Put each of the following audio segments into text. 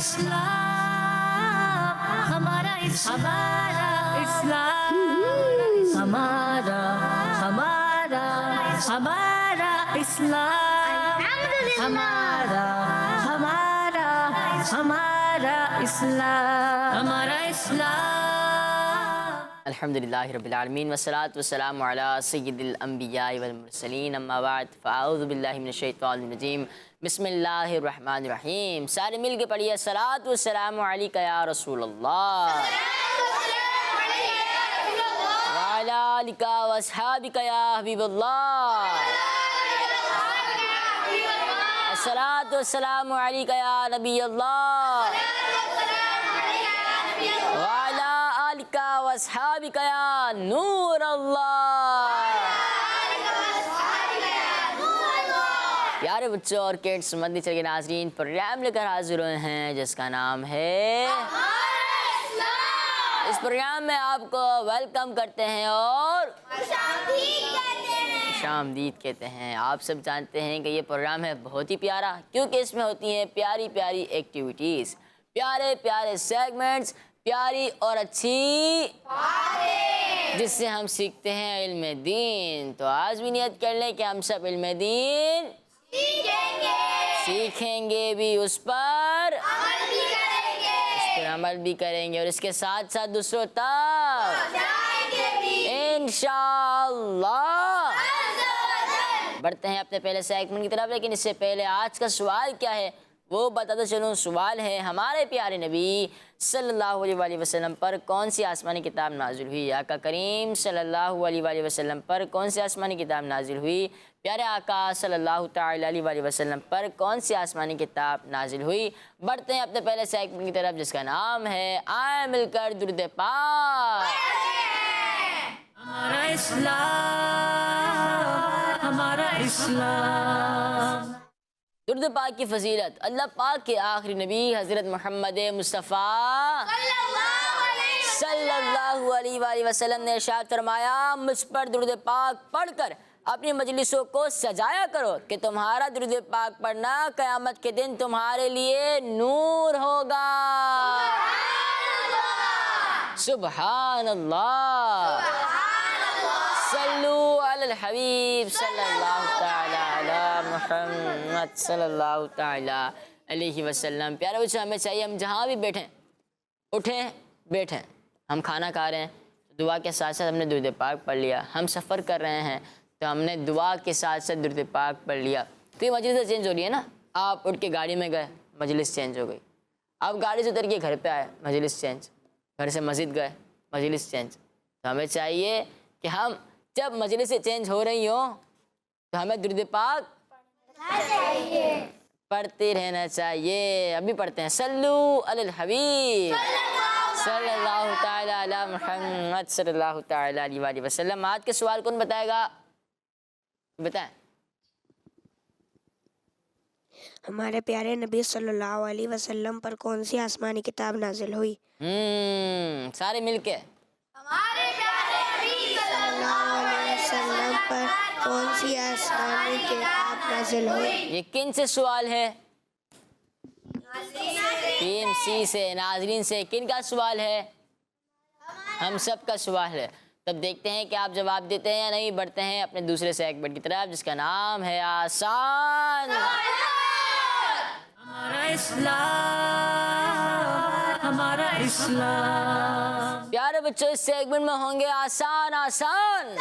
हमारा इस्लाम, हमारा हमारा हमारा इस्लाम, हमारा हमारा हमारा इस्लाम, हमारा इस्लाम। अल्हम्दुलिल्लाहि रब्बिल आलमीन वस्सलातु वस्सलामु अला सय्यिदिल अंबिया वल मुरसलीन अम्मा बाद फ़अऊज़ु बिल्लाहि मिनश शैतानिर रजीम बिस्मिल्लाहिर रहमानिर रहीम। सारे मिल के पढ़िए सलातु वस्सलामु अलैका या रसूलल्लाह व अला आलिका व अस्हाबिका या हबीबल्लाह। अस्सलातु वस्सलामु अलैका या नबीयल्लाह व अला आलिका व अस्हाबिका या नूर अल्लाह। प्यारे बच्चों और किड्स मदनी चैनल के नाज़रीन, प्रोग्राम लेकर हाजिर हुए हैं जिसका नाम है। इस प्रोग्राम में आपको वेलकम करते हैं और खुशामदीद कहते हैं। आप सब जानते हैं कि ये प्रोग्राम है बहुत ही प्यारा, क्योंकि इसमें होती हैं प्यारी प्यारी एक्टिविटीज़, प्यारे प्यारे सेगमेंट्स, प्यारी और अच्छी जिससे हम सीखते हैं इल्म दीन। तो आज भी नियत कर लें कि हम सब इल्म दीन सीखेंगे भी, उस पर अमल भी करेंगे और इसके साथ साथ दूसरों तक इंशाअल्लाह। बढ़ते हैं अपने पहले सेगमेंट की तरफ, लेकिन इससे पहले आज का सवाल क्या है वो बताते चलूँ। सवाल है, हमारे प्यारे नबी सल्लल्लाहु अलैहि वसल्लम पर कौन सी आसमानी किताब नाजिल हुई? आका करीम सल्लल्लाहु अलैहि वसल्लम पर कौन सी आसमानी किताब नाजिल हुई? प्यारे आका सल्लल्लाहु तआला अलैहि वसल्लम पर कौन सी आसमानी किताब नाजिल हुई? बढ़ते हैं अपने पहले सेगमेंट की तरफ जिसका नाम है आए मिलकर दुरूद पाक। हमारा इस्लाम, हमारा इस्लाम। दुरूद पाक की फजीलत। अल्लाह पाक के आखिरी नबी हज़रत मोहम्मद मुस्तफ़ा सल्लल्लाहु अलैहि वसल्लम ने इरशाद फरमाया, मुझ पर दुरूद पाक पढ़कर अपनी मजलिसों को सजाया करो कि तुम्हारा दुरूद पाक पढ़ना क़यामत के दिन तुम्हारे लिए नूर होगा। सुभान अल्लाह। सल्लू अलल हबीब सल्लल्लाहु तआला अला मुहम्मद सल्लल्लाहु तआला अलैहि वसल्लम। प्यारे बच्चों, हमें चाहिए हम जहाँ भी बैठें, उठें बैठें, हम खाना खा रहे हैं तो दुआ के साथ साथ हमने दुरूद पाक पढ़ लिया, हम सफ़र कर रहे हैं तो हमने दुआ के साथ साथ दुरूद पाक पढ़ लिया। तो ये मजलिस चेंज हो रही है ना। आप उठ के गाड़ी में गए, मजलिस चेंज हो गई। आप गाड़ी से उतर के घर पे आए, मजलिस चेंज। घर से मस्जिद गए, मजलिस चेंज। तो हमें चाहिए कि हम जब मजलिसें चेंज हो रही हो तो हमें दुरूद पाक पढ़ते रहना चाहिए। अभी पढ़ते हैं सल्लू अलल हबीब सल्लल्लाहु तआला अला मुहम्मद सल्लल्लाहु तआला अलैहि वसल्लम। आज के सवाल कौन बताएगा? बताएं। हमारे प्यारे नबी सल्लल्लाहु अलैहि वसल्लम पर कौन सी आसमानी किताब नाजिल हुई? सारे मिलके। हमारे प्यारे नबी सल्लल्लाहु अलैहि वसल्लम पर कौन सी आसमानी किताब नाजिल हुई? ये किन से सवाल है? PMC से, नाजरीन से। किन का सवाल है? हम सब का सवाल है। तब देखते हैं कि आप जवाब देते हैं या नहीं। बढ़ते हैं अपने दूसरे सेगमेंट की तरफ जिसका नाम है आसान। हमारा इस्लाम, हमारा इस्लाम। प्यारे बच्चों, इस सेगमेंट में होंगे आसान आसान,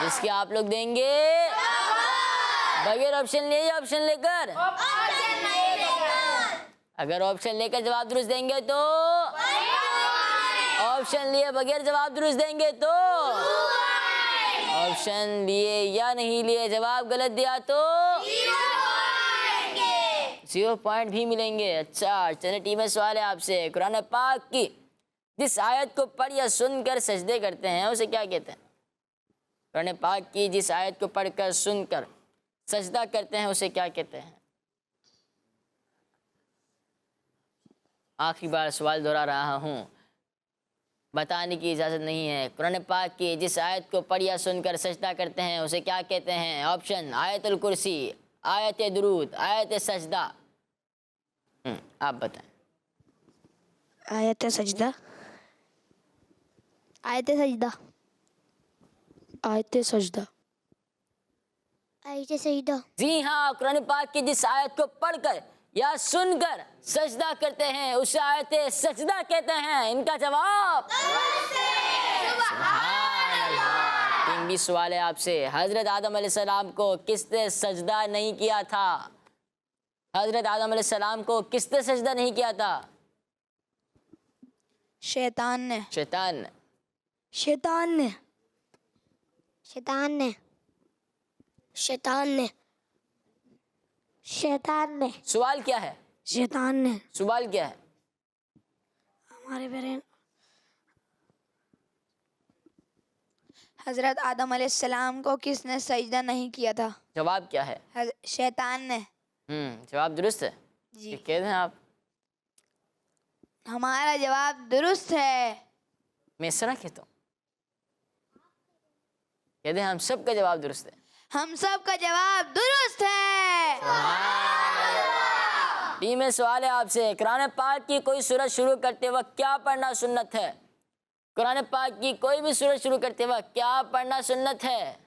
जिसके आप लोग देंगे बगैर ऑप्शन लिए या ऑप्शन लेकर? अगर ऑप्शन लेकर जवाब दुरुस्त देंगे तो, ऑप्शन लिए बगैर जवाब दुरुस्त देंगे तो, ऑप्शन लिए या नहीं लिए जवाब गलत दिया तो 0 पॉइंट भी मिलेंगे। अच्छा, चलिए टीम में सवाल है आपसे। कुरान पाक की जिस आयत को पढ़ या सुनकर सजदे करते हैं उसे क्या कहते हैं? कुरान पाक की जिस आयत को पढ़कर सुनकर सजदा करते हैं उसे क्या कहते हैं? आखिरी बार सवाल दोहरा रहा हूँ, बताने की इजाज़त नहीं है। कुरान पाक की जिस आयत को पढ़ या सुनकर सजदा करते हैं उसे क्या कहते हैं? ऑप्शन आयतुल कुर्सी, आयत दुरूद, आयत सजदा। आप बताएं। आयत सजदा। आयत सजदा। आयत सजदा। आयत सजदा। जी हाँ, कुरान पाक की जिस आयत को पढ़कर या सुनकर सजदा करते हैं उसे आयत सजदा कहते हैं। इनका जवाब तीन भी सवाल है आपसे। हजरत आदम अलैहिस्सलाम को किसने सजदा नहीं किया था? हजरत आदम अलैहिस्सलाम को किसने सजदा नहीं किया था? शैतान ने। शैतान ने। शैतान ने। शैतान ने। शैतान ने। शैतान ने। सवाल क्या है? शैतान ने। सवाल क्या है? हमारे पेरेंट हजरत आदम अलैहिस्सलाम को किसने सजदा नहीं किया था? जवाब क्या है? शैतान ने। जवाब दुरुस्त है जी। कह दें आप। हमारा जवाब दुरुस्त है। मैं इस तरह कहता हूँ, कह दें हम सब का जवाब दुरुस्त है। हम सब का जवाब दुरुस्त है। टीम में सवाल है आपसे। कुरान पाक की कोई सूरत शुरू करते वक्त क्या पढ़ना सुन्नत है? कुरान पाक की कोई भी सूरत शुरू करते वक्त क्या पढ़ना सुन्नत है?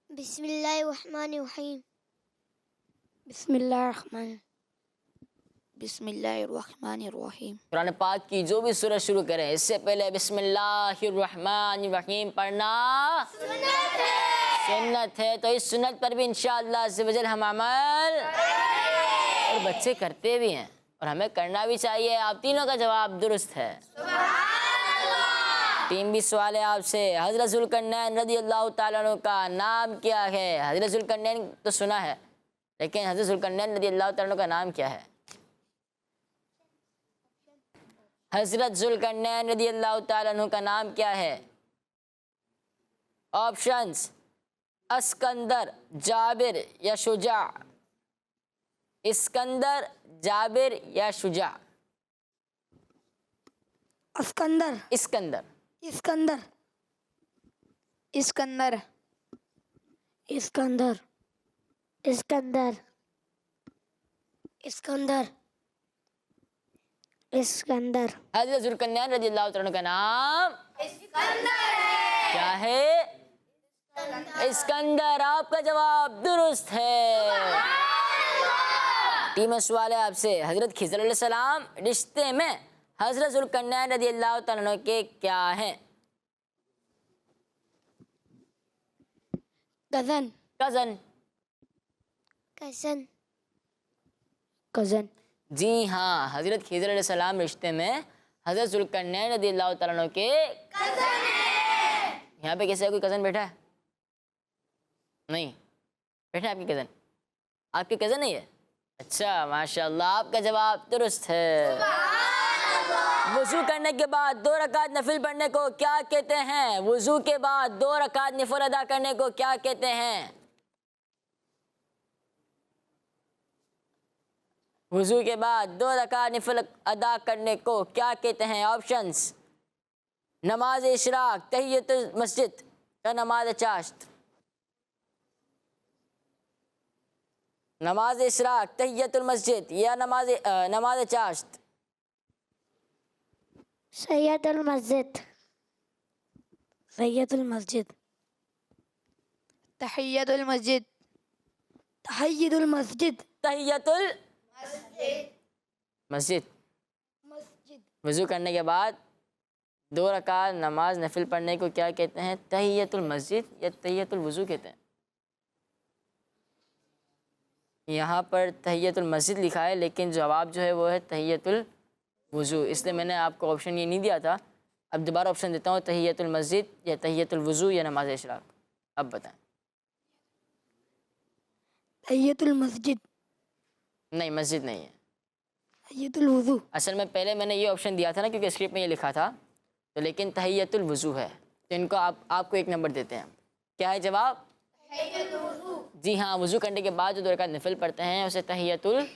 बिस्मिल्लाहिर्रहमानिर्रहीम। बिस्मिल्लाहिर्रहमान। बिस्मिल्लाहिर्रहमानिर्रहीम। कुरान पाक की जो भी सूरत शुरू करें इससे पहले बिस्मिल्लाहिर्रहमानिर्रहीम पढ़ना सुन्नत है। तो इस सुन्नत पर भी इंशाअल्लाह अज़्ज़ वजल हम अमल और बच्चे करते भी हैं और हमें करना भी चाहिए। आप तीनों का जवाब दुरुस्त है। तीन भी सवाल है आपसे। हज़रत ज़ुल्करनैन रज़ी अल्लाह ताला अन्हु का नाम क्या है? हज़रत ज़ुल्करनैन तो सुना है, लेकिन हज़रत ज़ुल्करनैन रज़ी अल्लाह ताला अन्हु का नाम क्या है? हज़रत ज़ुल्करनैन रज़ी अल्लाह ताला अन्हु का नाम क्या है? ऑप्शंस: अस्कंदर, जाबिर या शुजा। इस्कंदर, जाबिर या Shuja. अस्कंदर। Iskander. Iskander. Iskander. Iskander. Iskander. Iskander. Iskander. हज़रत ज़ुल्करनैन रज़ी अल्लाह ताला अन्हु का नाम क्या है? इस्कंदर। आपका जवाब दुरुस्त है। टीम में सवाल है आपसे। हज़रत खिज़र अलैहिस्सलाम रिश्ते में हज़रत ज़ुल्करनैन रज़ी अल्लाह ताला अन्हु के क्या हैं? कज़न। कज़न। कज़न। कज़न। जी हाँ, हज़रत खिज़र अलैहिस्सलाम रिश्ते में हज़रत ज़ुल्करनैन रज़ी अल्लाह ताला अन्हु के कज़न हैं। यहाँ पे किसी का कोई कज़न बैठा है? नहीं बैठा है आपके कज़न? आपके कज़न है ये? अच्छा, माशाअल्लाह, आपका जवाब दुरुस्त है। वुज़ू करने के बाद 2 रकात नफिल पढ़ने को क्या कहते हैं? वुज़ू के बाद 2 रकात नफिल अदा करने को क्या कहते हैं? वुज़ू के बाद 2 रकात नफिल अदा करने को क्या कहते हैं? ऑप्शंस: नमाज इशराक, तहियतुल मस्जिद या नमाज चाश्त। नमाज इशराक, तहियतुल मस्जिद या नमाज चाश्त। सैयदुल मस्जिद। सैयदुल मस्जिद। तहियतुल मस्जिद। तहियतुल मस्जिद। तहियतुल मस्जिद। वज़ू करने के बाद 2 रकात नमाज नफिल पढ़ने को क्या कहते हैं? तहियतुल मस्जिद या तहियतुल वज़ू कहते हैं। यहाँ पर तहियतुल मस्जिद लिखा है, लेकिन जवाब जो है वो है तहियतुल वज़ू, इसलिए मैंने आपको ऑप्शन ये नहीं दिया था। अब दोबारा ऑप्शन देता हूँ, तहियतुल मस्जिद या तहियतुल वज़ू या नमाज इशराक। अब बताएं। तहियतुल मस्जिद। नहीं, मस्जिद नहीं है। तहियतुल वज़ू। असल में पहले मैंने ये ऑप्शन दिया था ना, क्योंकि स्क्रिप्ट में ये लिखा था, तो लेकिन तहियतुल वज़ू है, तो इनको आपको 1 नंबर देते हैं। क्या है जवाब? जी हाँ, वज़ू करने के बाद जो 2 रकात नफिल पढ़ते हैं उसे तहियतुल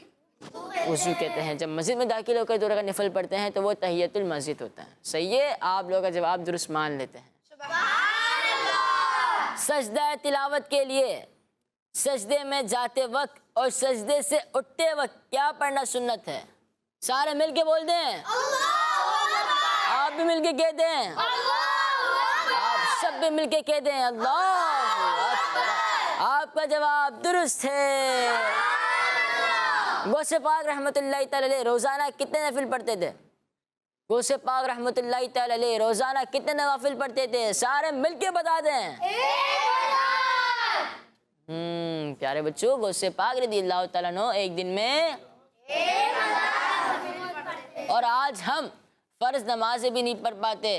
वज़ू कहते हैं। जब मस्जिद में दाखिल होकर 2 रकात नफिल पढ़ते हैं तो वो तहियतुल मस्जिद होता है। सही है, आप लोगों का जवाब दुरुस्त मान लेते हैं। सजदा तिलावत के लिए सजदे में जाते वक्त और सजदे से उठते वक्त क्या पढ़ना सुन्नत है? सारे मिलके बोल दें, आप भी मिलके कह दें, आप सब भी मिलके कह दें अल्लाह अकबर। आपका जवाब दुरुस्त है। गौसे पाक रहमतुल्लाहि तआला अलैह रोजाना कितने नफिल पढ़ते थे? गौसे पाक रहमतुल्लाहि तआला अलैह रोजाना कितने नवाफिल पढ़ते थे? सारे मिलके बता दें। प्यारे बच्चों, गौसे पाक रज़ियल्लाहु तआला अन्हु एक दिन में और आज हम फर्ज नमाजें भी नहीं पढ़ पाते,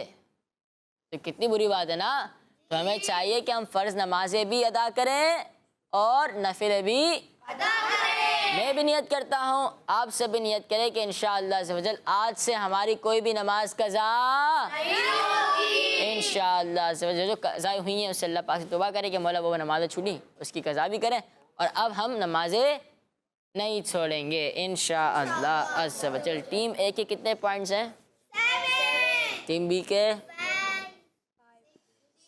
तो कितनी बुरी बात है ना। तो हमें चाहिए कि हम फर्ज नमाजें भी अदा करें और नफिल भी अदा करें। मैं भी नियत करता हूँ, आप सब भी नियत करें कि इंशाअल्लाह अज़्ज़वजल आज से हमारी कोई भी नमाज कज़ा नहीं होगी। इंशाअल्लाह अज़्ज़वजल जो कज़ा हुई हैं उससे अल्लाह पाक से तौबा करें कि मौला वो नमाज़ें छूटी उसकी कज़ा भी करें, और अब हम नमाजें नहीं छोड़ेंगे इंशाअल्लाह अज़्ज़वजल। टीम ए के कितने पॉइंट्स हैं? टीम बी के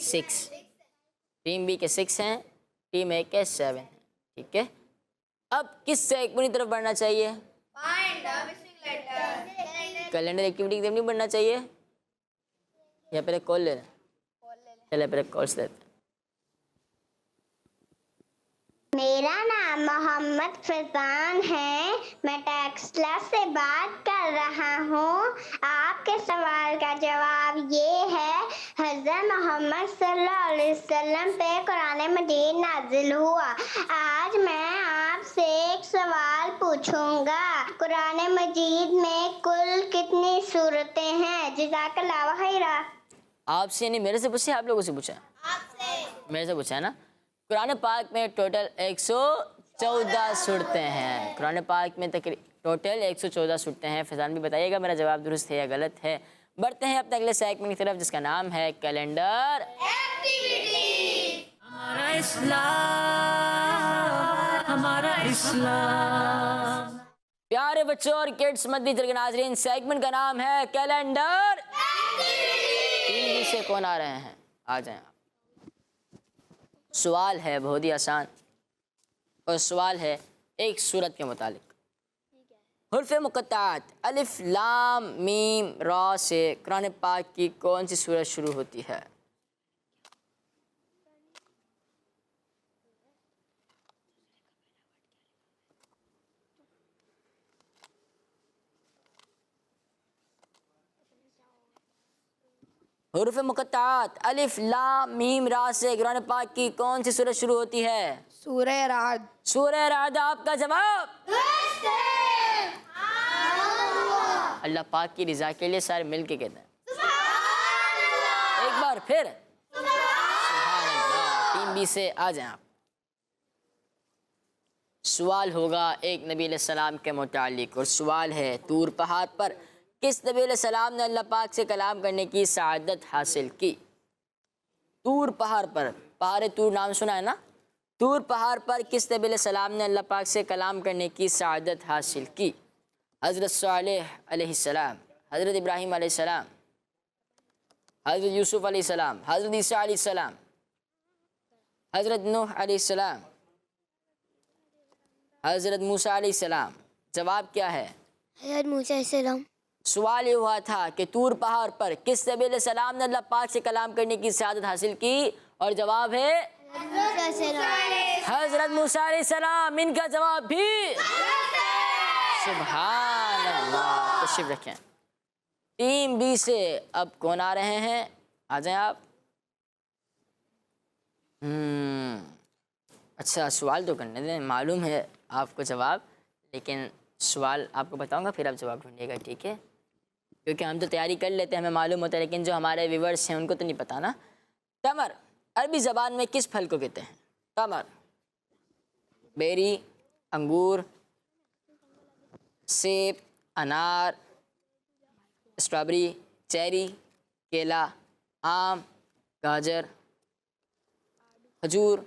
6, टीम बी के 6 हैं, टीम ए के 7 हैं। ठीक है, अब किस सेगमेंट की तरफ बढ़ना चाहिए? कैलेंडर एक्टिविटी की तरफ नहीं बढ़ना चाहिए, या पहले कॉल ले लें? चले पहले कॉल्स लेते हैं। मेरा नाम मोहम्मद फैजान है, मैं टेक्सला से बात कर रहा हूँ। आपके सवाल का जवाब ये है, हज़रत मोहम्मद सल्लल्लाहु अलैहि वसल्लम पे कुरान मजीद नाजिल हुआ। आज मैं आपसे एक सवाल पूछूंगा, कुरान मजीद में कुल कितनी सूरतें हैं? जज़ाकल्लाहु खैरा। आपसे नहीं मेरे से पूछे, आप लोगों से पूछा? आपसे। मेरे से पूछा है ना। कुरान पाक में टोटल 114 सूरतें हैं। कुरान पाक में टोटल 114 सूरतें हैं। फैजान भी बताइएगा मेरा जवाब दुरुस्त है या गलत है। बढ़ते हैं अपने अगले सेगमेंट की तरफ जिसका नाम है कैलेंडर एक्टिविटी। हमारा इस्लाम, हमारा इस्लाम। प्यारे बच्चों और किड्स मद्दी के नाज़रीन, सेगमेंट का नाम है कैलेंडर एक्टिविटी। से कौन आ रहे हैं? आ जाएं आप। सवाल है बहुत ही आसान, और सवाल है एक सूरत के मुतालिक। हुर्फ़ मुक़त्तआत अलिफ लाम मीम रा से कुरान पाक की कौन सी सूरत शुरू होती है? हुर्फ़ मुक़त्तआत अलिफ लाम मीम रा से कुरान पाक की कौन सी सूरत शुरू होती है? सूरह राद। सूरह राद आपका जवाब। अल्लाह पाक की रिज़ा के लिए सारे मिल के कहते हैं एक बार फिर सुभान अल्लाह। टीम बी से आ जाएं आप। सवाल होगा एक नबी अलैहिस्सलाम के मुतालिक, और सवाल है तूर पहाड़ पर किस नबी अलैहिस्सलाम ने अल्लाह पाक से कलाम करने की सआदत हासिल की? तूर पहाड़ पर, पहाड़ तूर नाम सुना है ना? तूर पहाड़ पर किस नबी अलैहिस्सलाम ने अल्लाह पाक से कलाम करने की सआदत हासिल की? हज़रत सालेह अलैहिस्सलाम, हज़रत इब्राहीम अलैहिस्सलाम, हज़रत यूसुफ अलैहिस्सलाम, हज़रत ईसा अलैहिस्सलाम, हज़रत नूह अलैहिस्सलाम, हज़रत मूसा अलैहिस्सलाम। जवाब क्या है? हज़रत मूसा अलैहिस्सलाम। सवाल ये हुआ था कि तूर पहाड़ पर किस नबी अलैहिस्सलाम ने अल्लाह पाक से कलाम करने की सआदत हासिल की, और जवाब है हज़रत मूसा अलैहिस्सलाम। इनका जवाब भी सुभान अल्लाह। तशरीफ रखें। टीम बी से अब कौन आ रहे हैं? आ जाएं आप। अच्छा, सवाल तो करने दें, मालूम है आपको जवाब, लेकिन सवाल आपको बताऊंगा फिर आप जवाब ढूंढिएगा, ठीक है? क्योंकि हम तो तैयारी कर लेते हैं, हमें मालूम होता है, लेकिन जो हमारे व्यूवर्स हैं उनको तो नहीं पता ना। तमर अरबी ज़बान में किस फल को कहते हैं? तमर, बेरी, अंगूर, सेब, अनार, स्ट्रॉबेरी, चेरी, केला, आम, गाजर, खजूर।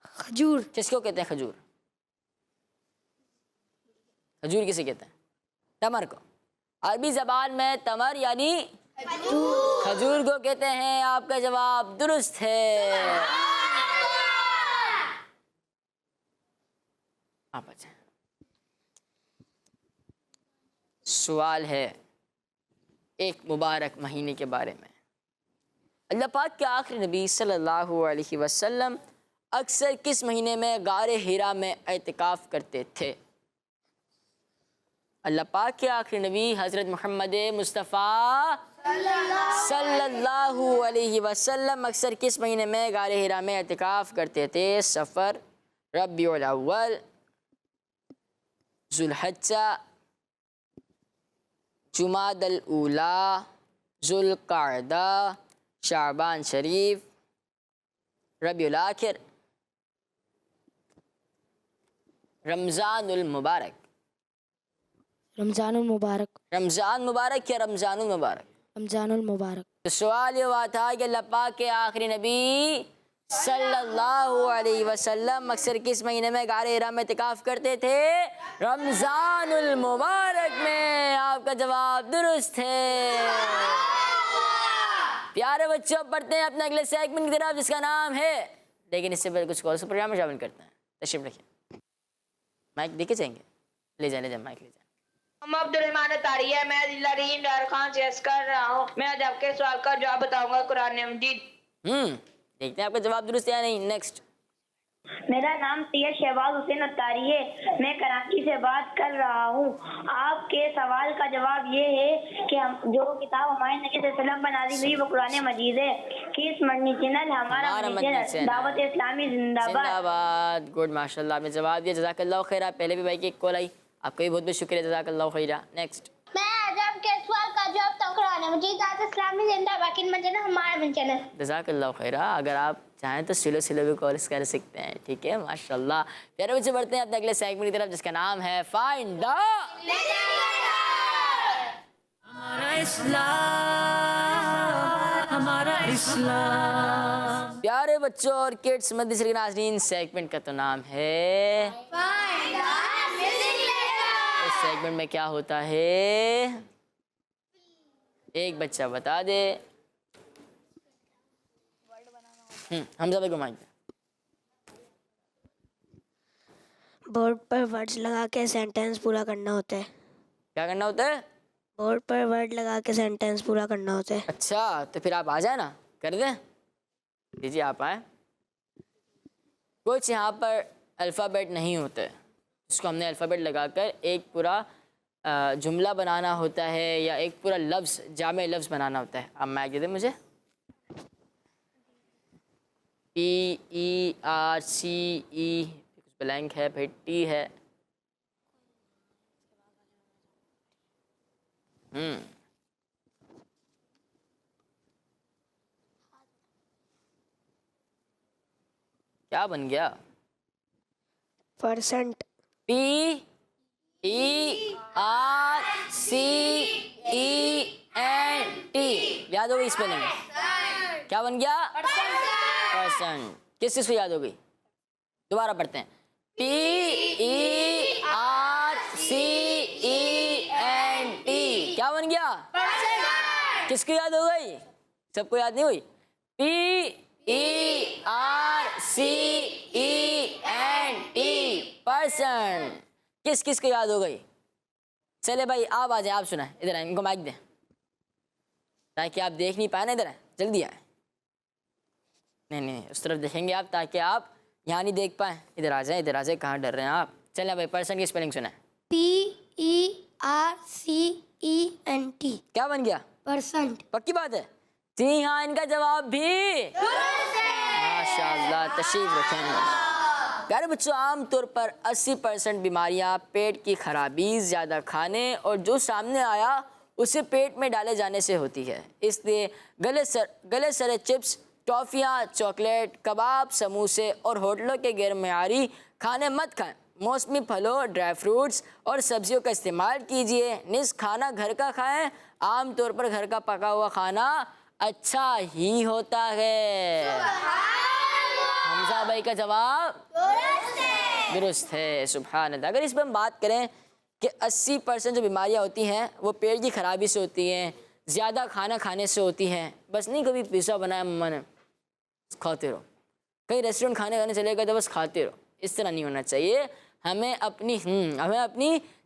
खजूर। किसको कहते हैं खजूर? खजूर किसे कहते हैं? तमर को। अरबी ज़बान में तमर यानी खजूर को कहते हैं। आपका जवाब दुरुस्त है। आप आ जाएं। सवाल है एक मुबारक महीने के बारे में। अल्लाह पाक के आखिरी नबी सल्लल्लाहु अलैहि वसल्लम अक्सर किस महीने में गारे हिरा में एतिकाफ़ करते थे? अल्लाह पाक के आखिरी नबी हज़रत मोहम्मद मुस्तफ़ा सल्लल्लाहु अलैहि वसल्लम अक्सर किस महीने में गारे हिरा में एतिकाफ़ करते थे? सफ़र, रबीउल अव्वल, ज़ुल्हज्जा, जुमादल ऊला, ज़ुल्क़अदा, शाबान शरीफ, रबीउल आखिर, रमज़ानुल मुबारक। रमज़ानुल मुबारक। रमज़ान मुबारक या रमज़ानुल मुबारक? रमज़ानुल मुबारक। तो सवाल ये हुआ था कि अल्लाह पाक के आखिरी नबी सल्लल्लाहु अलैहि वसल्लम अक्सर किस महीने में गारे हिरा में इतिकाफ करते थे? रमज़ानुल मुबारक में। आपका जवाब दुरुस्त है। प्यारे बच्चों, पढ़ते हैं अपने अगले सेगमेंट की तरफ जिसका नाम है, लेकिन इससे पहले कुछ कॉल से प्रोग्राम में शामिल करते हैं। तशरीफ रखिए। माइक देके जाएंगे, ले जाए माइक ले जाए। हम अब्दुल तारिया, मैं जिला रीम डार खान से कर रहा हूँ। मैं आज आपके सवाल का जवाब बताऊंगा कुरान मजीद। देखते हैं आपका जवाब दुरुस्त है या नहीं। नेक्स्ट। मेरा नाम सैयद शहबाज हुसैन अत्तारी है, मैं कराची से बात कर रहा हूँ। आपके सवाल का जवाब ये है कि हम जो किताब हमारे नबी सल्लल्लाहु अलैहि वसल्लम पर नाज़िल हुई वो कुरान मजीद है। किस मदनी चैनल? हमारा मदनी चैनल दावत इस्लामी जिंदाबाद। जिंदाबाद। गुड, माशाल्लाह, आपने जवाब दिया। जज़ाकल्लाहु खैरा। पहले भी भाई की एक कॉल आई, आपका भी बहुत बहुत शुक्रिया। जज़ाकल्लाहु खैरा। नेक्स्ट। मैं आज आपके सवाल का जवाब तो कुरान मजीद दावत इस्लामी जिंदाबाद किन मदनी हमारा मदनी चैनल। जज़ाकल्लाहु खैरा। अगर आप चाहें तो सिलो सिलो भी कॉल कर सकते हैं, ठीक है, माशाल्लाह। प्यारे बच्चे, बढ़ते हैं अपने अगले सेगमेंट की तरफ जिसका नाम है फाइंड द। हमारा इस्लाम, हमारा इस्लाम। प्यारे बच्चों और किड्स मदरसे के नाज़रीन, सेगमेंट का तो नाम है इस सेगमेंट में क्या होता है, एक बच्चा बता दे। हमजा भाई घुमाएं। बोर्ड पर वर्ड्स लगा के सेंटेंस पूरा करना होता है। क्या करना होता है? बोर्ड पर वर्ड लगा के सेंटेंस पूरा करना होता है। अच्छा, तो फिर आप आ जाए ना, कर दें। दीजिए, आप आए। कुछ यहाँ पर अल्फ़ाबेट नहीं होते, इसको हमने अल्फ़ाबेट लगाकर एक पूरा जुमला बनाना होता है या एक पूरा लफ्ज़, जामे लफ्ज़ बनाना होता है। अब मैं दे दें मुझे। PERCE, ब्लैंक है, फिर T है। क्या बन गया? परसेंट। PERCENT। याद हो गई स्पेलिंग? क्या बन गया? परसेंट। किस चीज़ को याद हो गई? दोबारा पढ़ते हैं। PERCENT। क्या बन गया? किसको याद हो गई? सबको याद नहीं हुई? PERCENT, percent. किस किस को याद हो गई? चले भाई, आप आ जाए, आप सुना। इधर आए, इनको माइक दें ताकि आप देख नहीं पाए ना। इधर आए, जल्दी आए। नहीं, उस तरफ देखेंगे आप ताकि आप यहाँ नहीं देख पाए। इधर आ जाए, इधर आ जाए, कहाँ डर रहे हैं आप? चलें भाई, परसेंट की स्पेलिंग सुना। PERCENT। क्या बन गया? परसेंट। पक्की बात है? जी हाँ, इनका जवाब भी माशाल्लाह। तशरीफ रखें। प्यारे बच्चों, आमतौर पर 80% बीमारियां पेट की खराबी, ज़्यादा खाने और जो सामने आया उसे पेट में डाले जाने से होती है। इसलिए गले सरे चिप्स, टॉफ़ियाँ, चॉकलेट, कबाब, समोसे और होटलों के गैर मयारी खाने मत खाएं। मौसमी फलों, ड्राई फ्रूट्स और सब्जियों का इस्तेमाल कीजिए। निस खाना घर का खाएं। आमतौर पर घर का पका हुआ खाना अच्छा ही होता है। हमजा भाई का जवाब दुरुस्त है। सुभान अल्लाह। अगर इस पर हम बात करें कि 80% जो बीमारियां होती हैं वो पेट की खराबी से होती हैं, ज़्यादा खाना खाने से होती हैं। बस नहीं, कभी पिज़्ज़ा बनाया मम्मा ने, खाते रहो। कहीं रेस्टोरेंट खाने चले गए तो बस खाते रहो। इस तरह नहीं होना चाहिए। हमें अपनी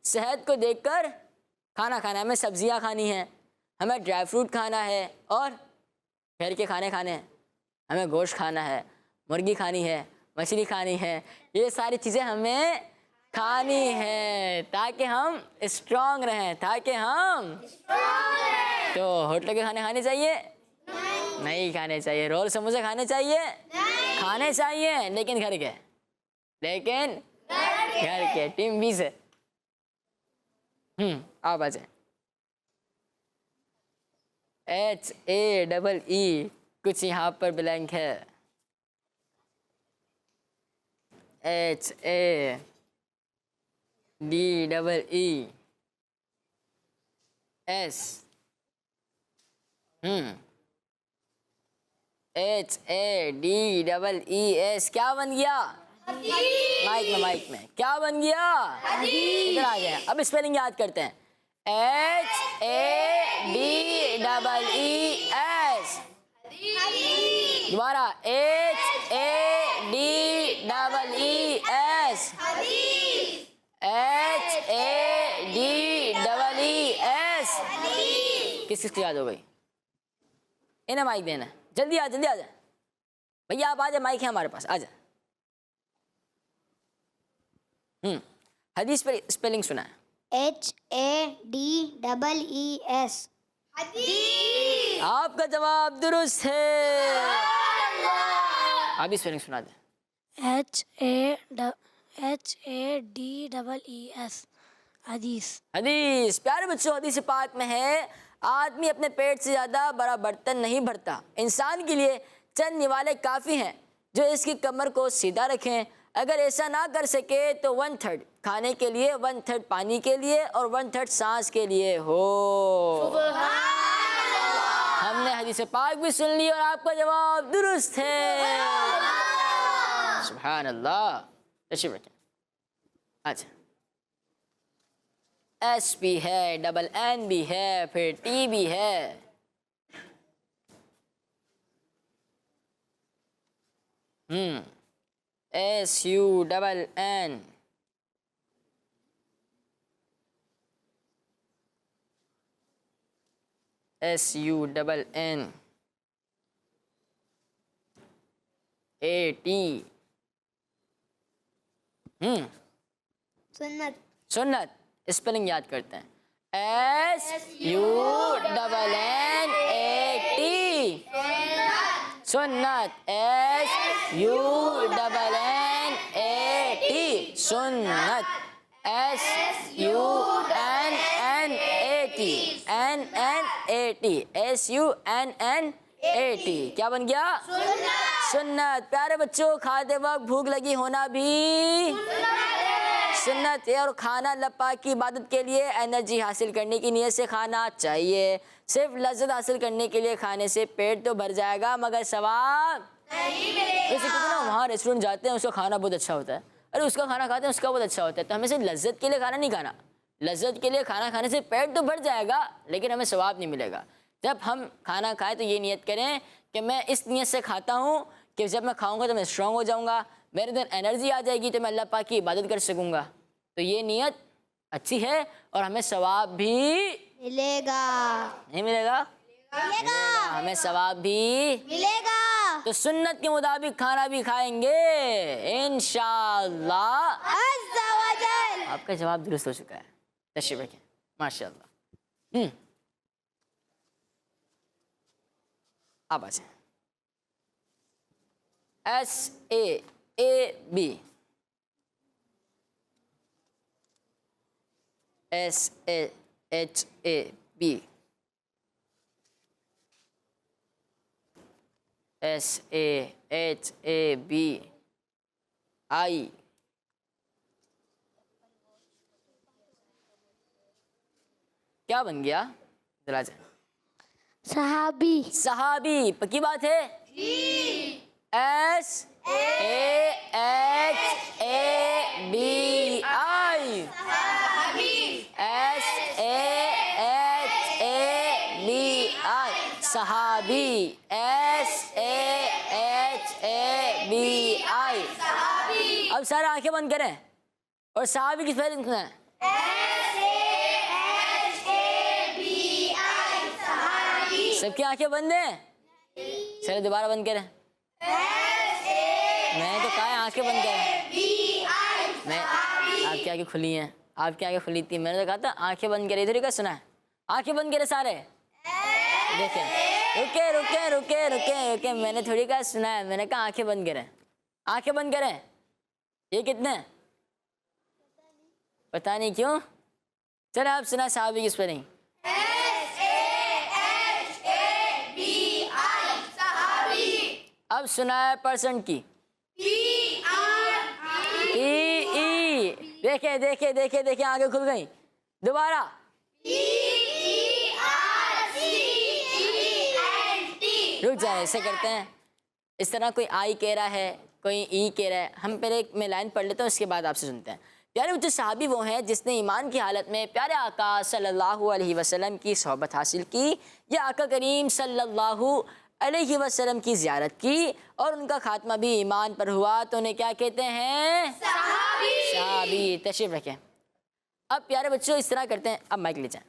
सेहत को देखकर खाना खाना है। हमें सब्जियां खानी हैं, हमें ड्राई फ्रूट खाना है और घर के खाने खाने हैं। हमें गोश्त खाना है, मुर्गी खानी है, मछली खानी है। ये सारी चीज़ें हमें खानी है ताकि हम स्ट्रांग रहें, तो होटल के खाने खाने चाहिए नहीं खाने चाहिए। रोल समोसे खाने चाहिए खाने चाहिए, लेकिन घर के टीम बी से। आप आ जाए। HAEE कुछ यहाँ पर ब्लैंक है। HADEE S HADEES क्या बन गया? माइक में क्या बन गया? इधर आ गया। अब स्पेलिंग याद करते हैं। HADEES दोबारा HADEES HADEES किस किस याद हो गई? इन्हें माइक देना है। जल्दी आ जाए भैया, आप आ जाए, माइक है हमारे पास, आ जाए। हदीस पर स्पेलिंग सुना है। HADEES आपका जवाब दुरुस्त है। अभी स्पेलिंग सुना दे। HADEES हदीस। प्यारे बच्चों, हदीस पाक में है, आदमी अपने पेट से ज़्यादा बड़ा बर्तन नहीं भरता। इंसान के लिए चंद निवाले काफ़ी हैं जो इसकी कमर को सीधा रखें। अगर ऐसा ना कर सके तो 1/3 खाने के लिए, 1/3 पानी के लिए और 1/3 सांस के लिए हो। हमने हदीस पाक भी सुन ली और आपका जवाब दुरुस्त है। सुभान अल्लाह। तशरीफ रखें। अच्छा, S भी है, NN भी है, फिर T भी है। SUNN AT सुन्नत। स्पेलिंग याद करते हैं। SUNNAT सुन्नत। सुन्नत। SUNNAT क्या बन गया? सुन्नत। प्यारे बच्चों, खाते वक्त भूख लगी होना भी सुन्नत है और खाना अल्लाह पाक की इबादत के लिए एनर्जी हासिल करने की नीयत से खाना चाहिए। सिर्फ लज्जत हासिल करने के लिए खाने से पेट तो भर जाएगा मगर सवाब नहीं मिलेगा। जैसे कि ना वहाँ रेस्टोरेंट जाते हैं, उसका खाना बहुत अच्छा होता है, अरे उसका खाना खाते हैं उसका बहुत अच्छा होता है, तो हमें सिर्फ लज्जत के लिए खाना नहीं खाना। लज्जत के लिए खाना खाने से पेट तो भर जाएगा लेकिन हमें सवाब नहीं मिलेगा। जब हम खाना खाएं तो ये नियत करें कि मैं इस नियत से खाता हूँ कि जब मैं खाऊंगा तो मैं स्ट्रांग हो जाऊंगा, मेरे अंदर एनर्जी आ जाएगी तो मैं अल्लाह पाक की इबादत कर सकूंगा। तो ये नियत अच्छी है और हमें सवाब भी मिलेगा। नहीं मिलेगा? हमें सवाब भी मिलेगा। तो सुन्नत के मुताबिक खाना भी खाएंगे इंशाअल्लाह। अज़्ज़ा वजल। आपका जवाब दुरुस्त हो चुका है। तशरीफ रखें। माशाअल्लाह। आप आ जाए। SAAB SAHAB SAHAB I क्या बन गया? जरा जाए। सहाबी। सहाबी पक्की बात है। SAHABI सहाबी। SAHABI। अब सारे आंखें बंद करें और सहाबी की स्पेलिंग सुना है? सबकी आंखें बंद हैं? चलो दोबारा बंद करें। मैंने तो कहा है आंखें बंद करें। मैं आपकी आंखें खुली हैं, आपकी आंखें खुली थी, मैंने तो कहा था आंखें बंद करें। इधर ही का सुना है, आंखें बंद करें सारे। देखें, रुके रुके रुके रुके रुके, मैंने थोड़ी कहा सुना है, मैंने कहा आंखें बंद करें, आंखें बंद करें। ये कितने? पता नहीं क्यों। चलो आप सुना सहाबी की स्पेलिंग। अब सुना है पर्सन की। ई। देखे देखे देखे देखे आगे खुल गई। दोबारा। रुक जाए, ऐसे करते हैं। इस तरह कोई आई कह रहा है, कोई ई कह रहा है, हम पहले एक मैं लाइन पढ़ लेता हूँ, उसके बाद आपसे सुनते हैं। प्यारे बच्चों, सहाबी वो हैं जिसने ईमान की हालत में प्यारे आका सल्लल्लाहु अलैहि वसल्लम की सोहबत हासिल की, या आका करीम सल्लल्लाहु अलैहि वसल्लम की ज़ियारत की और उनका खात्मा भी ईमान पर हुआ, तो उन्हें क्या कहते हैं? सहाबी। तशरीफ रखें। अब प्यारे बच्चों इस तरह करते हैं, अब माइक ले जाएं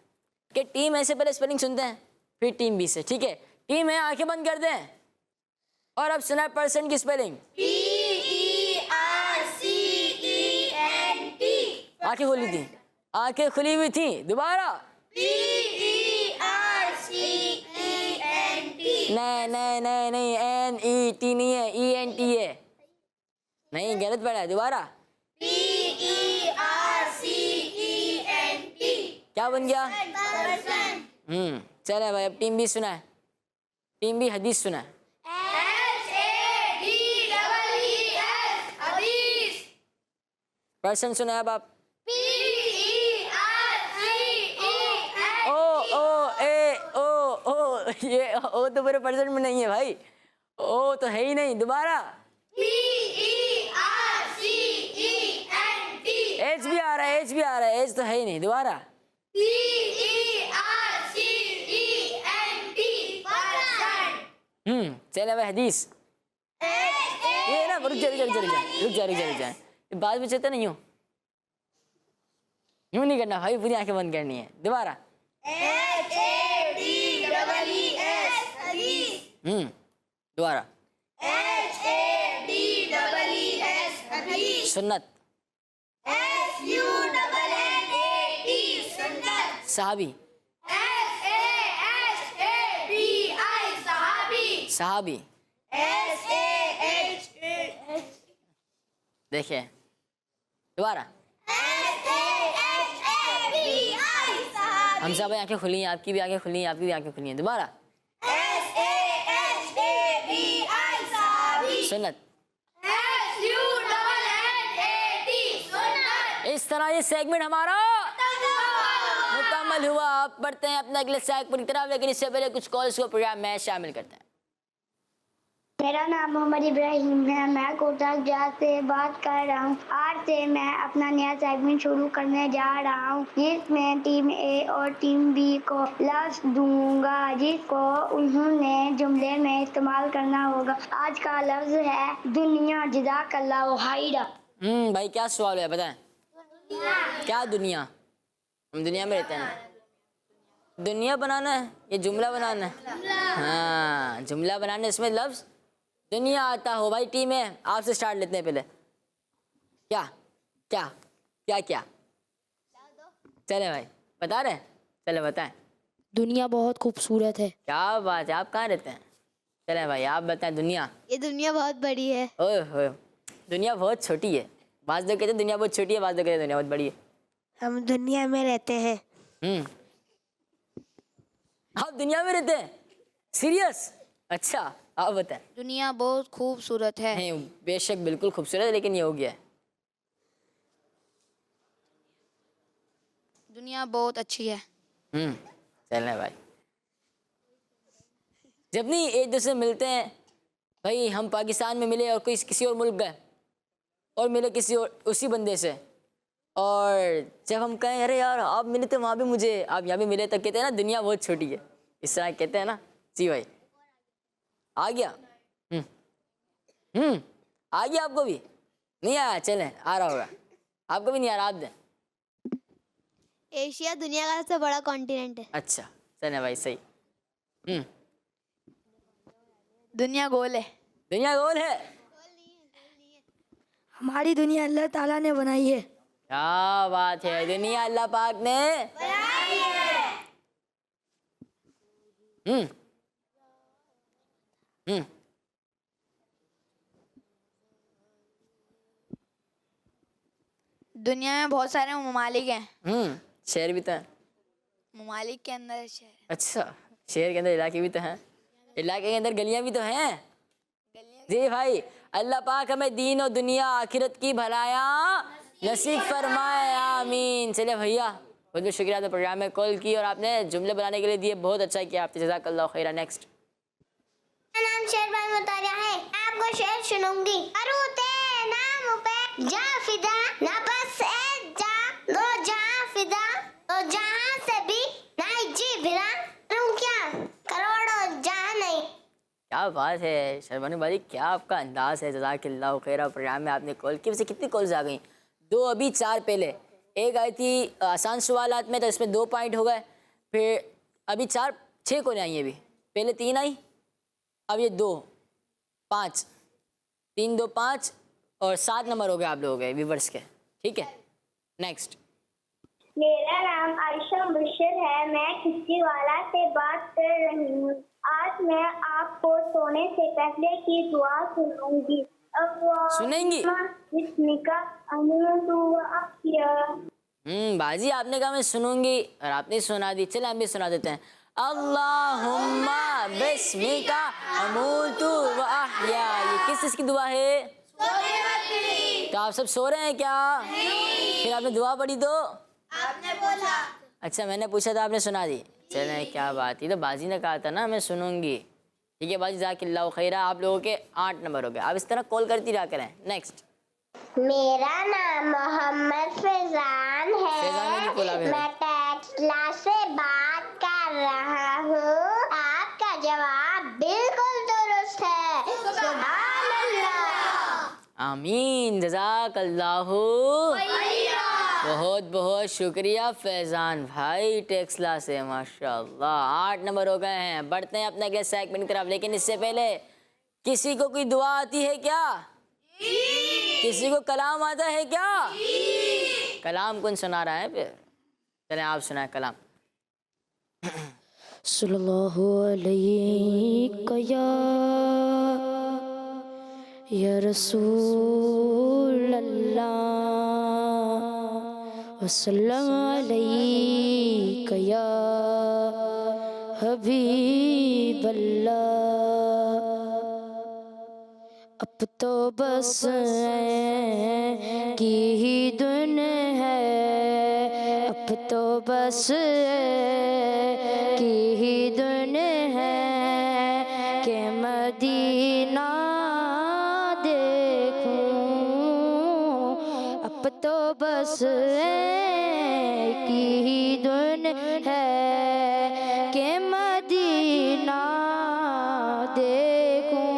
कि टीम ए से पहले स्पेलिंग सुनते हैं, फिर टीम बी से। ठीक है, टीम ए आंखें बंद कर दें और अब सुना पर्सन की स्पेलिंग। आंखें खुली थी, आंखें खुली हुई थी। दोबारा। नहीं नहीं नहीं नहीं, एन ई टी नहीं है, ई एन टी है। नहीं, गलत पढ़ा है। दोबारा। क्या बन गया? चले भाई, अब टीम बी सुना है, टीम बी हदीस सुना है। पर्सन सुना है अब आप। ये ओ तो पूरे पर्सन में नहीं है भाई, ओ तो है ही नहीं। दोबारा। एच भी आ रहा है, एच भी आ रहा है, एच तो है ही नहीं। दोबारा। चले भाई हदीस। ये ना रुक जा रुक जा रुक जा रुक जा रुक जा रुक जा, बाद में चलता नहीं यूं यूं नहीं करना भाई, पूरी आंखें बंद करनी है। दोबारा। दोबारा। सुन्नत। सहाबी। सहाबी। देखिए दोबारा। हम सब आंखें खुली हैं, आपकी भी आंखें खुली हैं, आपकी भी आंखें खुली हैं। दोबारा। सुन्नत। इस तरह ये सेगमेंट हमारा मुकम्मल हुआ। आप पढ़ते हैं अपना अगले सेगमेंट पूरी तरह, लेकिन इससे पहले कुछ कॉल्स को प्रोग्राम में शामिल करते हैं। मेरा नाम मोहम्मद इब्राहिम है, मैं कोटा जात से बात कर रहा हूँ। आज से मैं अपना नया सेगमेंट शुरू करने जा रहा हूँ, जिसमें टीम ए और टीम बी को लफ्ज़ दूंगा, जिसको उन्होंने जुमले में इस्तेमाल करना होगा। आज का लफ्ज़ है दुनिया। जज़ाकल्लाहु खैरा। भाई क्या सवाल है बताएं? क्या दुनिया? हम दुनिया में रहते हैं, दुनिया बनाना है, ये जुमला बनाना है। हाँ, जुमला बनाने इसमें लफ्ज़ दुनिया आता हो। भाई टीम है, आपसे स्टार्ट लेते हैं पहले। क्या क्या क्या क्या? चले भाई बता रहे हैं, चले बताएं। दुनिया बहुत खूबसूरत है। क्या बात है, आप कहाँ रहते हैं? चले भाई आप बताएं। दुनिया, ये दुनिया बहुत बड़ी है। ओए होए, दुनिया बहुत छोटी है। बाज़ लोग कहते हैं दुनिया बहुत छोटी है, बाज़ लोग कहते हैं दुनिया बहुत बड़ी है। हम दुनिया में रहते हैं। आप दुनिया में रहते हैं? सीरियस? अच्छा आप बताएं। दुनिया बहुत खूबसूरत है। नहीं बेशक बिल्कुल खूबसूरत है, लेकिन ये हो गया है। दुनिया बहुत अच्छी है। चलना भाई। जब नहीं एक दूसरे से मिलते हैं भाई, हम पाकिस्तान में मिले और कोई किसी और मुल्क गए और मिले किसी और उसी बंदे से, और जब हम कहें अरे यार आप मिले थे वहाँ भी मुझे, आप यहाँ भी मिले, तो कहते हैं ना दुनिया बहुत छोटी है। इस तरह कहते हैं ना। जी भाई आ गया। आ गया आपको भी? नहीं आया? चलें आ रहा होगा। आपको भी नहीं आ रहा, आप दें। एशिया दुनिया का सबसे बड़ा कॉन्टिनेंट है। अच्छा सना भाई सही। दुनिया गोल है। दुनिया गोल है। हमारी दुनिया अल्लाह ताला ने बनाई है। क्या बात है, दुनिया अल्लाह पाक ने बनाई है। हम्म हम्म दुनिया में बहुत सारे ममालिक हैं। शहर भी तो है। ममालिक के अंदर शहर। अच्छा, शहर के अंदर इलाके भी तो हैं, इलाके के अंदर गलियां भी तो हैं। जी भाई, अल्लाह पाक हमें दीन और दुनिया आखिरत की भलाया नसीब फरमाए, आमीन। चले भैया, बहुत बहुत शुक्रिया, तो प्रोग्राम में कॉल की और आपने जुमले बनाने के लिए दिए, बहुत अच्छा किया आपने, जज़ाकल्लाह खैरा। नेक्स्ट। मेरा नाम शेरबान मुतारिया है, आपको शेर सुनूंगी। अरूते नाम पे जा फिदा, ना बस ए जा लो जा फिदा, तो जहां से भी नहीं जी फिरा, क्या करोड़ों जहां नहीं। क्या बात है शर्मानी भाई, क्या आपका अंदाज़ है, जज़ाकल्लाह खैरा। प्रोग्राम में आपने कॉल की, वैसे कितनी कॉल्स आ गई? 2 अभी, 4 पहले। एक आई थी आसान सवालात में, तो इसमें 2 पॉइंट हो गए। फिर अभी 6 कॉलें आई हैं अभी, पहले 3 आई, अब ये 2, 5, 3 2 5 और 7 नंबर हो गए आप लोगों के व्यूवर्स के। ठीक है, नेक्स्ट। मेरा नाम आयशा मुबशर है, मैं किस्तीवाला से बात कर रही हूँ। आज मैं आपको सोने से पहले की दुआ सुनूंगी। सुनेंगी? बाजी, आपने कहा मैं सुनूंगी और आपने सुना दी, चले हम भी सुना देते हैं। अल्लाहुम्मा बिस्मिका अमूतु व अहया। ये किस चीज़ की दुआ है? तो आप सब सो रहे हैं क्या? फिर आपने दुआ पढ़ी तो आपने बोला। अच्छा, मैंने पूछा था, आपने सुना दी। चले, क्या बात, ये तो बाजी ने कहा था ना मैं सुनूंगी। ठीक है बाजी, जाकिल्लाह खैरा। आप लोगों के 8 नंबर हो गए। आप इस तरह कॉल करती रहा करें। नेक्स्ट। मेरा नाम मोहम्मद फैजान फैजान है, की कोला है। मैं टेक्सला से बात कर रहा हूँ। आपका जवाब बिल्कुल दुरुस्त है। सुभान अल्लाह। आमीन, जज़ाकल्लाहु। बहुत बहुत शुक्रिया फैजान भाई, टेक्सला से, माशाल्लाह। 8 नंबर हो गए हैं। बढ़ते हैं अपने अगले सेगमेंट की तरफ, लेकिन इससे पहले किसी को कोई दुआ आती है क्या? किसी को कलाम आता है क्या? कलाम कौन सुना रहा है? फिर चलें आप सुनाए कलाम। सल्लल्लाहु अलैहि या रसूल अल्लाह, वसल्लम अलैका या हबीब अल्लाह। अब तो बस की ही धुन है, अब तो बस की ही धुन है कि मदीना देखूं। अब तो बस की ही धुन है कि मदीना देखूं।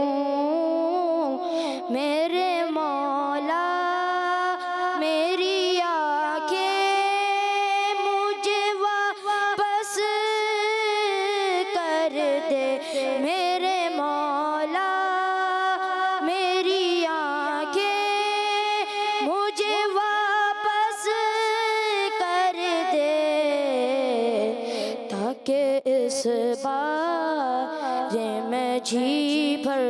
मेरे मौला मेरी आँखें मुझे वापस कर दे। मेरे मौला मेरी आँखें मुझे वापस कर दे, ताकि इस बारे में जी भर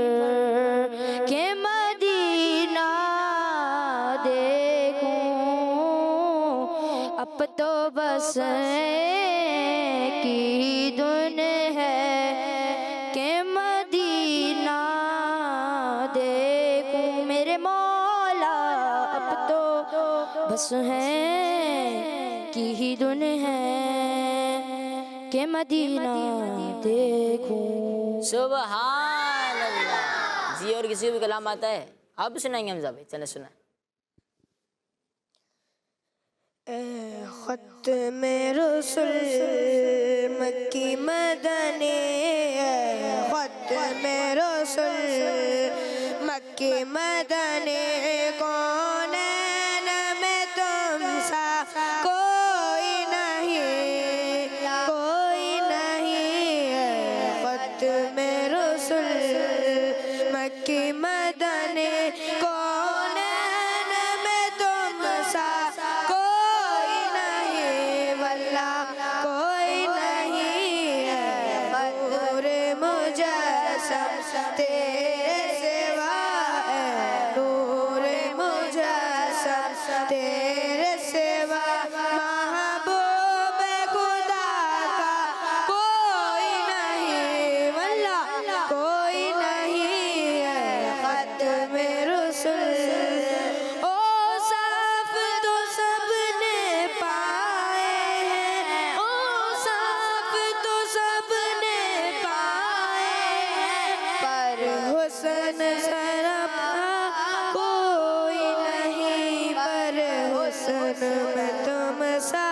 के मदीना देखूं। अब तो बस की धुन है कि मदीना देखूं। मेरे मौला अब तो बस है की ही धुन है कि मदीना देखूं। सुभान अल्लाह जी। और किसी को भी कलाम आता है? आप भी सुनाएंगे हमजा भाई, चले सुना। ख़त्म रसूल मक्की मदनी, ख़त्म रसूल मक्की मदनी, कौनैन में तो तेरे सिवा है नूर मुजस्सम, तेरे सिवा महबूब खुदा का कोई नहीं, वल्लाह कोई नहीं है ख़त्म रसूल। ओ साफ तो सबने पाए हैं, ओ साफ तो सबने पाए हैं, पर हुस्न सरपा कोई नहीं, पर हुस्न में तुम सा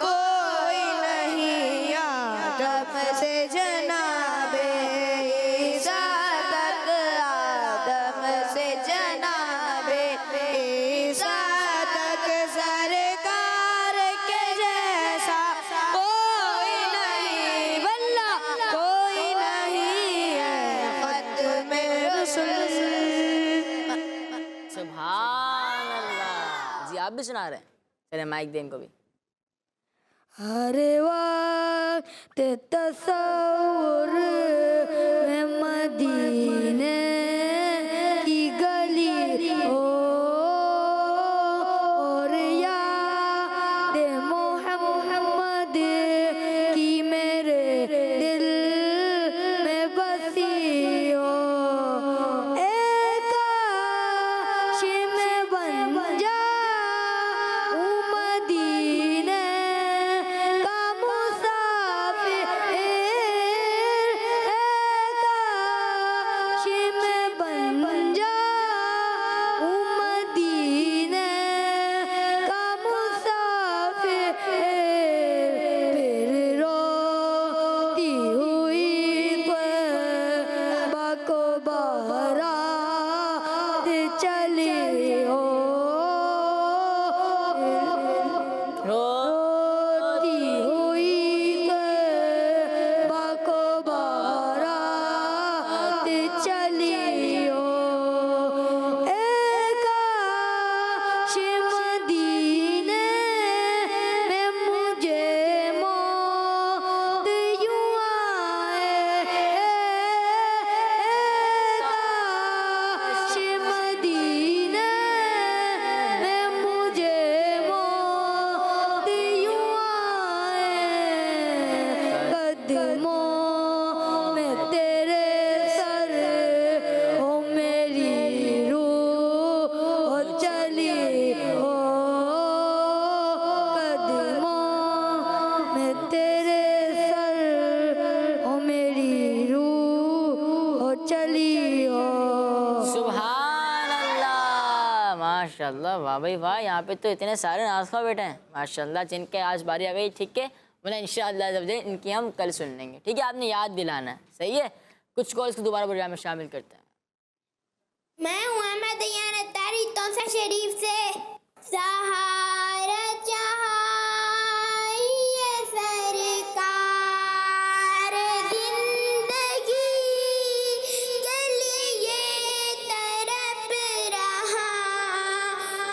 कोई नहीं। आदम से जनाबे ईसा तक, आदम से जनाबे ईसा तक सरकार के जैसा कोई नहीं, वल्लाह कोई नहीं है ख़त्म रसूल। सुभान अल्लाह। जी आप भी सुना रहे हैं? चले माइक दें इनको भी। हर वक्त तसव्वुर में मदीने की गली हो, और याद मोहम्मद की मेरे दिल में बसी हो। एक काश में बन जाऊं मदीने का मुसाफिर, काश में बन जाऊं मदीने का मुसाफिर, फिर रोती हुई क़ुरबा को बारात चली हो, रोती हुई क़ुरबा को बारात चली हो। एक काश मदीने में मुझे मौत यूं आए, काश मदीने में मुझे मौत यूं आए, कदमों में तेरे सर हो मेरी रूह हो चली हो, कदमों में तेरे सर हो मेरी रूह हो चली हो। सुभान अल्लाह, माशाल्लाह, वाह भाई वाह। यहाँ पे तो इतने सारे नाज़िफ़ा बैठे हैं माशाल्लाह, जिनके आज बारी आ गई। ठीक है, वरना इंशाअल्लाह जब इनकी हम कल सुन लेंगे। ठीक है, आपने याद दिलाना है, सही है। कुछ कॉल्स को दोबारा प्रोग्राम में शामिल करते हैं। मैं हूँ अहमद अय्यान अत्तारी तौसा शरीफ से। सहारा चाहिए सरकार जिंदगी के लिए तरफ रहा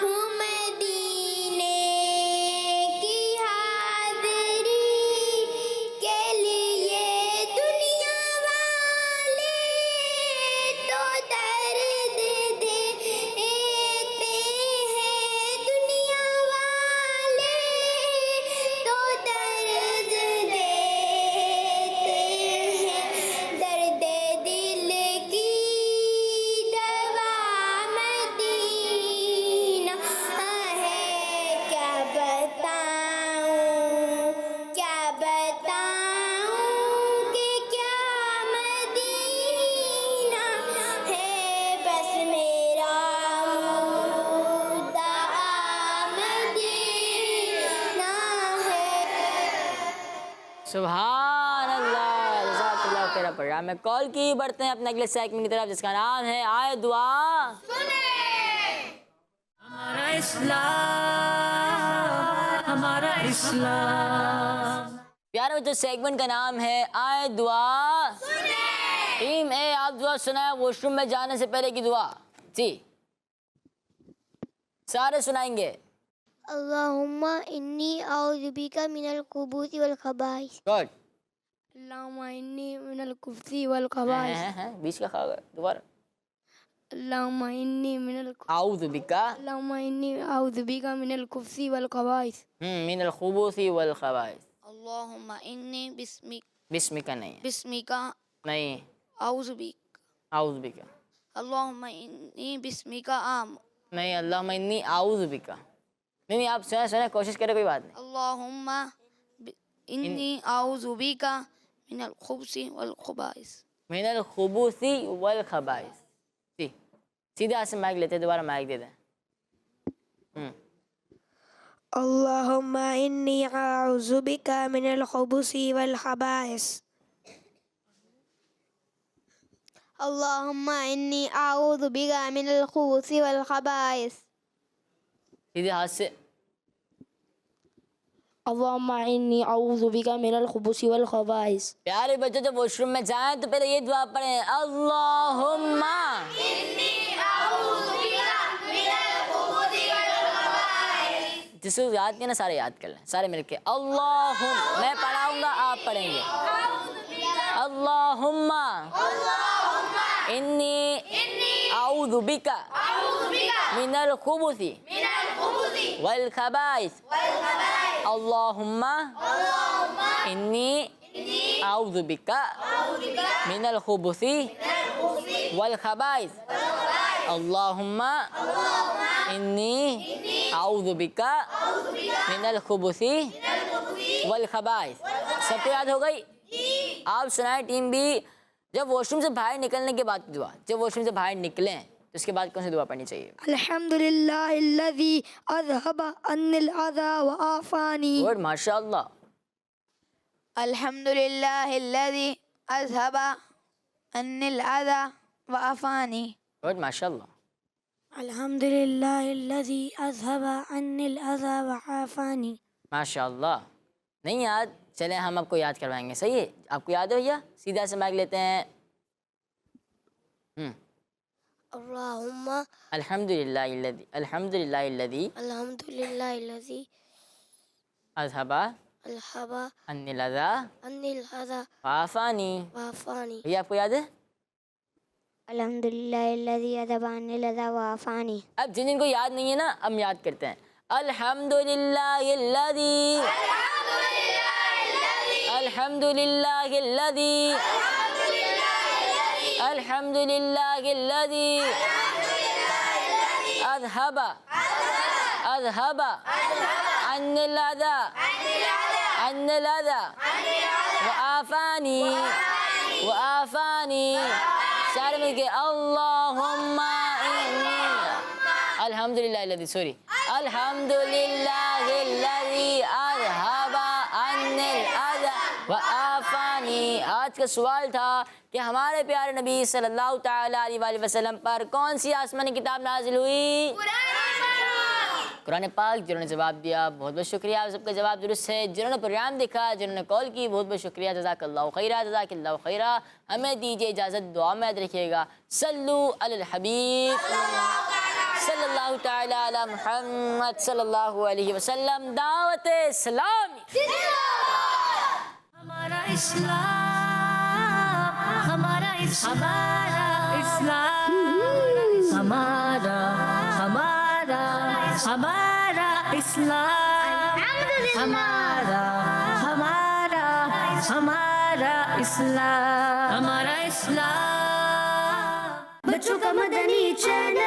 हूँ, मदीने की हाज़री के लिए दुनिया वाले तो दर्द देते हैं, दुनिया वाले तो दर्द देते हैं, दर्द दिल की दवा मदीना है। क्या बताऊं कि क्या मदीना है, बस मेरा मुद्दा मदीना है। सुभान अल्लाह, जज़ाकल्लाह खैर। प्रोग्राम में कॉल की बढ़ते हैं अपने अगले सेगमेंट की तरफ, जिसका नाम है आए दुआ। हमारा इस्लाम, हमारा इस्लाम। प्यारे बच्चों, सेगमेंट का नाम है आए दुआ। टीम ए, आप दुआ सुनाए वॉशरूम में जाने से पहले की दुआ। जी, सारे सुनाएंगे। अल्लाहुम्मा इन्नी औज़ु बिका मिनल खुबूसी वल खबाइस। गुड। अल्लाहुम्मा इन्नी मिनल खुब्सी वल खबाइस। बीच का खा गया दोबारा। अल्लाहुम्मा इन्नी मिनल आऊज़ु बिका अल्लाहुम्मा इन्नी आउज़ु बिका मिनल खुब्सी वल खबाइस। मिनल खुबूसी वल खबाइस। अल्लाहुम्मा इन्नी बिस्मिका नहीं है। बिस्मिका नहीं आउज़ु बिक। आऊज़ु बिका अल्लाहुम्मा इन्नी बिस्मिका आम। नहीं, अल्लाहुम्मा इन्नी आऊज़ु बिका। नहीं नहीं, आप सुने कोशिश करें, कोई बात नहीं। अल्लाहुम्मा इन्नी आउज़ु बिका मिनल खुब्सी वल खबाइस। मिनल खुबूसी वल खबाइस। सीधे हाथ से माइक लेते हैं, दोबारा माइक दे दें। अल्लाहुम्मा इन्नी आउज़ु बिका मिनल खुबूसी वल खबाइस। अल्लाहुम्मा इन्नी आऊज़ु बिका मिनल खुबूसी वल खबाइस। सीधे हाथ से। अल्लाहुम्मा इन्नी आउज़ु बिका मिनल खुबूसी वल खबाइस। प्यारे बच्चों, जब वॉशरूम में जाएं तो पहले ये दुआ पढ़ें, अल्लाहुम्मा जिसको याद किया ना सारे याद कर लें, सारे मिलके अल्लाहुम्मा। मैं पढ़ाऊंगा, आप पढ़ेंगे। अल्लाहुम्मा इन्नी आऊज़ु बिका मिनल खुबूसी वल खबाइस। अल्लाहुम्मा इन्नी आऊज़ु बिका मिनल खुबूसी वल खबाइस। अल्लाहुम्मा इन्नी आऊज़ु बिका मिनल खुबूसी वल खबाइस। सबको याद हो गई? आप सुनाए टीम भी। जब वॉशरूम से बाहर निकलने के बाद दुआ, जब वॉशरूम से बाहर निकलें तो उसके बाद कौन सी दुआ पढ़नी चाहिए? अल्हम्दुलिल्लाहिल्लज़ी अज़हबा अन्निल अज़ा व आफ़ानी। गुड, माशाअल्लाह। अल्हम्दुलिल्लाहिल्लज़ी अज़हबा अन्निल अज़ा व आफ़ानी। गुड, माशाअल्लाह। अल्हम्दुलिल्लाहिल्लज़ी अज़हबा अन्निल अज़ा व आफ़ानी। माशाअल्लाह। नहीं याद, चले हम आपको याद करवाएंगे। सही है, आपको याद है भैया? सीधा से माइक लेते हैं। अल्लाहुम्मा अल्हम्दुलिल्लाहिल्लज़ी अल्हम्दुलिल्लाहिल्लज़ी अज़हबा अज़हबा अन्निल अज़ा अन्निल अज़ा वाफ़ानी। व आफ़ानी। भैया आपको याद है? अल्हम्दुलिल्लाहिल्लज़ी अज़हबा अन्निल अज़ा व आफ़ानी। अब जिन जिनको याद नहीं है ना, हम याद करते हैं। अल्हम्दुलिल्लाहिल्लज़ी अल्हम्दुलिल्लाहिल्लज़ी अल्हम्दुलिल्लाहिल्लज़ी अज़हबा अन्निल अज़ा व आफ़ानी। सारे मिलके अल्लाहुम्मा इन्नी अल्हम्दुलिल्लाहिल्लज़ी सॉरी अल्हम्दुलिल्लाहिल्लज़ी अज़हबा अन्निल अज़ा व आफ़ानी। आज का सवाल था कि हमारे प्यारे नबी सल्लल्लाहु तआला अलैहि वसल्लम पर कौन सी आसमानी किताब नाजिल हुई? कुरान पाक। जिन्होंने जवाब दिया बहुत बहुत शुक्रिया, आप सबका जवाब दुरुस्त है। जिन्होंने प्रोग्राम देखा, जिन्होंने कॉल की, बहुत बहुत शुक्रिया। जज़ाकल्लाहु खैरा, जज़ाकल्लाहु खैरा। हमें दीजिए इजाज़त, दुआ में याद रखिएगा। सल्लु अलल हबीब सल्लल्लाहु तआला अला मुहम्मद सल्लल्लाहु अलैहि वसल्लम। दावत इस्लामी हमारा इस्लाम, हमारा इस्लाम, हमारा हमारा हमारा इस्लाम, हमारा हमारा हमारा इस्लाम, हमारा इस्लाम। बच्चों का मदनी चैनल।